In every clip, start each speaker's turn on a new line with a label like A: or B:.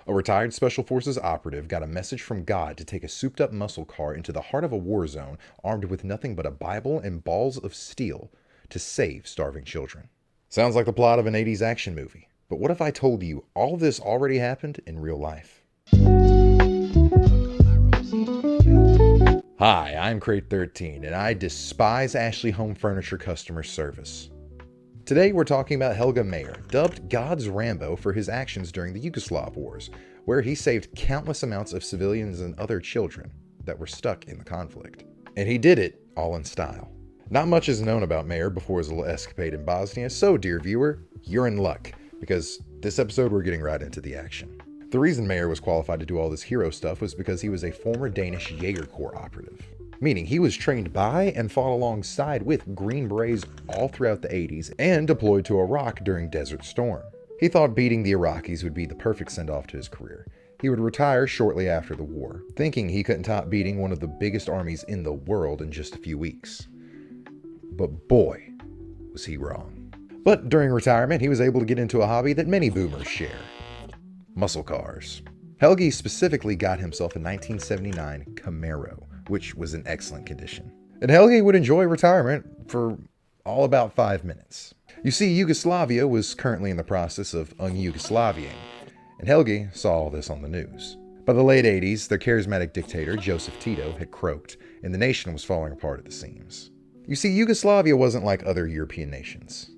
A: A retired Special Forces operative got a message from God to take a souped-up muscle car into the heart of a war zone armed with nothing but a Bible and balls of steel to save starving children. Sounds like the plot of an 80s action movie. But what if I told you all this already happened in real life? Hi, I'm Crate13, and I despise Ashley Home Furniture customer service. Today we're talking about Helge Meyer, dubbed God's Rambo for his actions during the Yugoslav wars, where he saved countless amounts of civilians and other children that were stuck in the conflict. And he did it all in style. Not much is known about Meyer before his little escapade in Bosnia, so dear viewer, you're in luck, because this episode we're getting right into the action. The reason Meyer was qualified to do all this hero stuff was because he was a former Danish Jaeger Corps operative. Meaning he was trained by and fought alongside with Green Berets all throughout the 80s and deployed to Iraq during Desert Storm. He thought beating the Iraqis would be the perfect send-off to his career. He would retire shortly after the war, thinking he couldn't top beating one of the biggest armies in the world in just a few weeks. But boy, was he wrong. But during retirement, he was able to get into a hobby that many boomers share. Muscle cars. Helgi specifically got himself a 1979 Camaro, which was in excellent condition. And Helgi would enjoy retirement for all about 5 minutes. You see, Yugoslavia was currently in the process of un-Yugoslaviaing, and Helgi saw all this on the news. By the late 80s, their charismatic dictator, Joseph Tito, had croaked, and the nation was falling apart at the seams. You see, Yugoslavia wasn't like other European nations,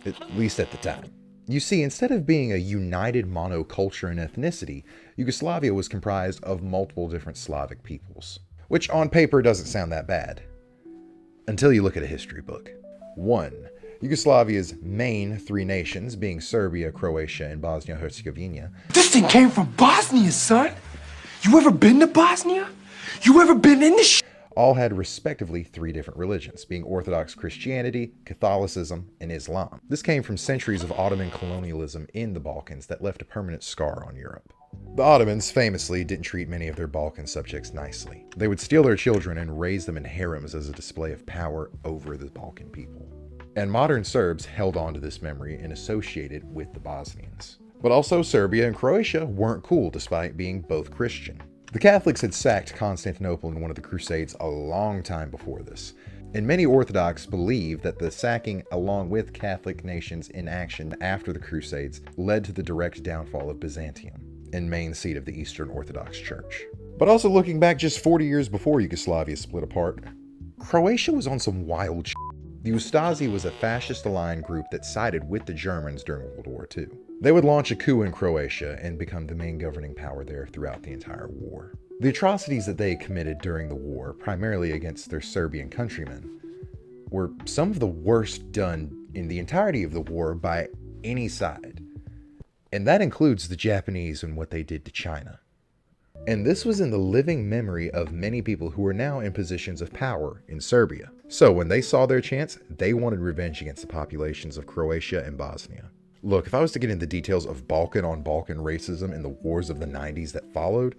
A: at least at the time. You see, instead of being a united monoculture and ethnicity, Yugoslavia was comprised of multiple different Slavic peoples. Which on paper doesn't sound that bad. Until you look at a history book. 1. Yugoslavia's main three nations, being Serbia, Croatia, and Bosnia-Herzegovina.
B: This thing came from Bosnia, son! You ever been to Bosnia? You ever been in the
A: all had respectively 3 different religions, being Orthodox Christianity, Catholicism, and Islam. This came from centuries of Ottoman colonialism in the Balkans that left a permanent scar on Europe. The Ottomans famously didn't treat many of their Balkan subjects nicely. They would steal their children and raise them in harems as a display of power over the Balkan people. And modern Serbs held on to this memory and associated with the Bosnians. But also Serbia and Croatia weren't cool despite being both Christian. The Catholics had sacked Constantinople in one of the Crusades a long time before this, and many Orthodox believe that the sacking, along with Catholic nations in action after the Crusades, led to the direct downfall of Byzantium, and main seat of the Eastern Orthodox Church. But also looking back just 40 years before Yugoslavia split apart, Croatia was on some wild shit. The Ustasi was a fascist-aligned group that sided with the Germans during World War II. They would launch a coup in Croatia and become the main governing power there throughout the entire war. The atrocities that they committed during the war, primarily against their Serbian countrymen, were some of the worst done in the entirety of the war by any side. And that includes the Japanese and what they did to China. And this was in the living memory of many people who were now in positions of power in Serbia. So when they saw their chance, they wanted revenge against the populations of Croatia and Bosnia. Look, if I was to get into the details of Balkan-on-Balkan racism in the wars of the 90s that followed,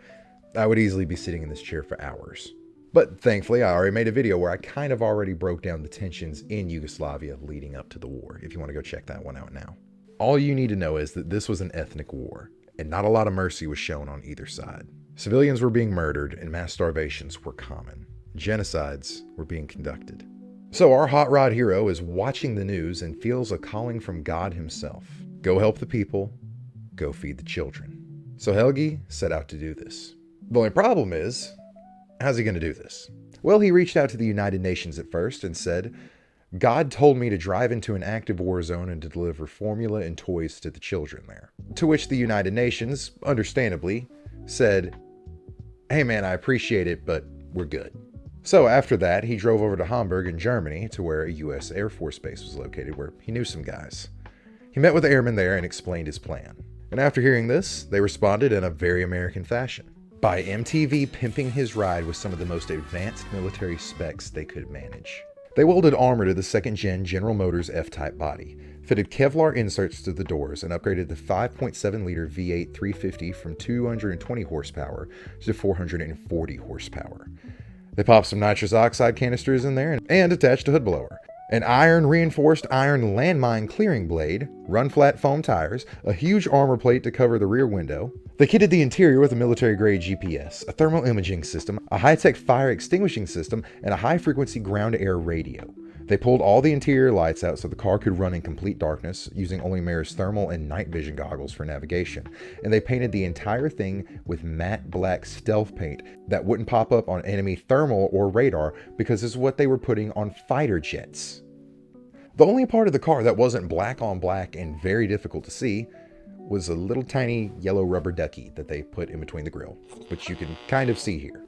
A: I would easily be sitting in this chair for hours. But thankfully, I already made a video where I kind of already broke down the tensions in Yugoslavia leading up to the war, if you want to go check that one out now. All you need to know is that this was an ethnic war, and not a lot of mercy was shown on either side. Civilians were being murdered, and mass starvations were common. Genocides were being conducted. So our hot rod hero is watching the news and feels a calling from God himself. Go help the people, go feed the children. So Helgi set out to do this. The only problem is, how's he going to do this? Well, he reached out to the United Nations at first and said, God told me to drive into an active war zone and to deliver formula and toys to the children there. To which the United Nations, understandably, said, hey man, I appreciate it, but we're good. So after that, he drove over to Hamburg in Germany to where a US Air Force base was located where he knew some guys. He met with the airmen there and explained his plan. And after hearing this, they responded in a very American fashion, by MTV pimping his ride with some of the most advanced military specs they could manage. They welded armor to the second-gen General Motors F-Type body, fitted Kevlar inserts to the doors, and upgraded the 5.7-liter V8 350 from 220 horsepower to 440 horsepower. They popped some nitrous oxide canisters in there and attached a hood blower. An iron reinforced iron landmine clearing blade, run-flat foam tires, a huge armor plate to cover the rear window. They kitted the interior with a military-grade GPS, a thermal imaging system, a high-tech fire extinguishing system, and a high-frequency ground-to-air radio. They pulled all the interior lights out so the car could run in complete darkness, using only Meyer's thermal and night vision goggles for navigation. And they painted the entire thing with matte black stealth paint that wouldn't pop up on enemy thermal or radar because this is what they were putting on fighter jets. The only part of the car that wasn't black on black and very difficult to see was a little tiny yellow rubber ducky that they put in between the grille, which you can kind of see here.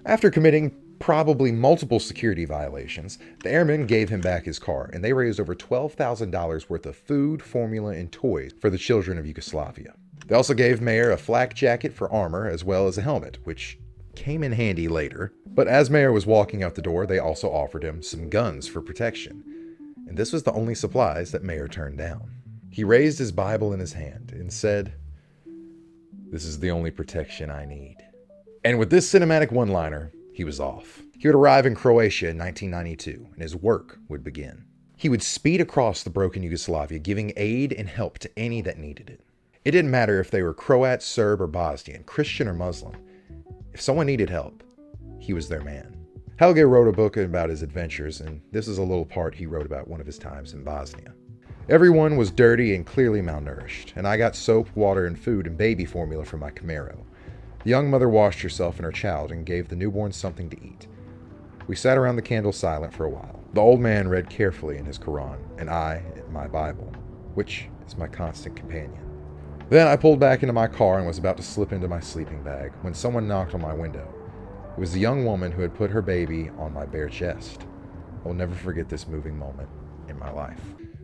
A: After committing probably multiple security violations, the airmen gave him back his car, and they raised over $12,000 worth of food, formula, and toys for the children of Yugoslavia. They also gave Meyer a flak jacket for armor as well as a helmet, which came in handy later. But as Meyer was walking out the door, they also offered him some guns for protection. And this was the only supplies that Meyer turned down. He raised his Bible in his hand and said, "This is the only protection I need." And with this cinematic one-liner, he was off. He would arrive in Croatia in 1992, and his work would begin. He would speed across the broken Yugoslavia, giving aid and help to any that needed it. It didn't matter if they were Croat, Serb, or Bosnian, Christian or Muslim. If someone needed help, he was their man. Helge wrote a book about his adventures, and this is a little part he wrote about one of his times in Bosnia. Everyone was dirty and clearly malnourished, and I got soap, water, and food and baby formula for my Camaro. The young mother washed herself and her child and gave the newborn something to eat. We sat around the candle silent for a while. The old man read carefully in his Quran, and I in my Bible, which is my constant companion. Then I pulled back into my car and was about to slip into my sleeping bag when someone knocked on my window. It was the young woman who had put her baby on my bare chest. I will never forget this moving moment in my life.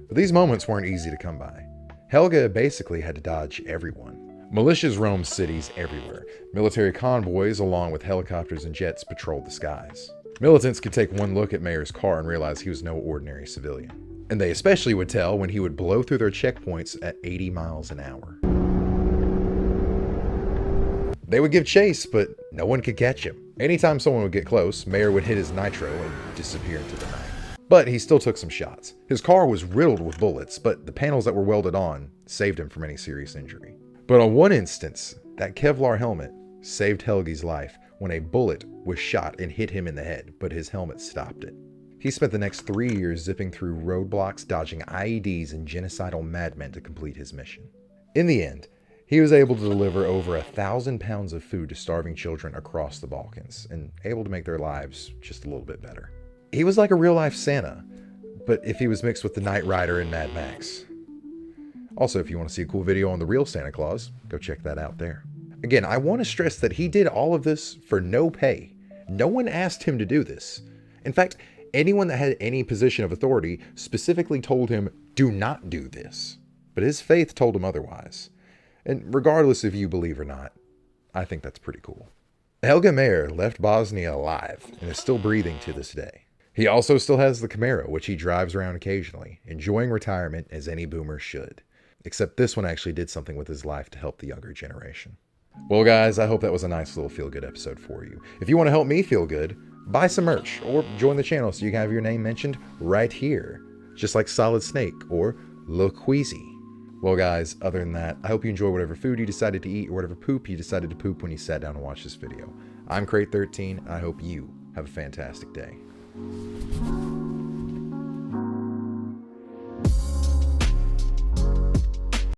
A: But these moments weren't easy to come by. Helge basically had to dodge everyone. Militias roamed cities everywhere. Military convoys, along with helicopters and jets, patrolled the skies. Militants could take one look at Meyer's car and realize he was no ordinary civilian. And they especially would tell when he would blow through their checkpoints at 80 miles an hour. They would give chase, but no one could catch him. Anytime someone would get close, Meyer would hit his nitro and disappear into the night. But he still took some shots. His car was riddled with bullets, but the panels that were welded on saved him from any serious injury. But on one instance, that Kevlar helmet saved Helgi's life when a bullet was shot and hit him in the head, but his helmet stopped it. He spent the next 3 years zipping through roadblocks, dodging IEDs and genocidal madmen to complete his mission. In the end, he was able to deliver over 1,000 pounds of food to starving children across the Balkans and able to make their lives just a little bit better. He was like a real-life Santa, but if he was mixed with the Knight Rider and Mad Max. Also, if you want to see a cool video on the real Santa Claus, go check that out there. Again, I want to stress that he did all of this for no pay. No one asked him to do this. In fact, anyone that had any position of authority specifically told him, "Do not do this." But his faith told him otherwise. And regardless if you believe or not, I think that's pretty cool. Helge Meyer left Bosnia alive and is still breathing to this day. He also still has the Camaro, which he drives around occasionally, enjoying retirement as any boomer should. Except this one actually did something with his life to help the younger generation. Well guys, I hope that was a nice little feel-good episode for you. If you want to help me feel good, buy some merch or join the channel so you can have your name mentioned right here. Just like Solid Snake or Loqueezy. Well guys, other than that, I hope you enjoy whatever food you decided to eat or whatever poop you decided to poop when you sat down and watched this video. I'm Crate13, and I hope you have a fantastic day.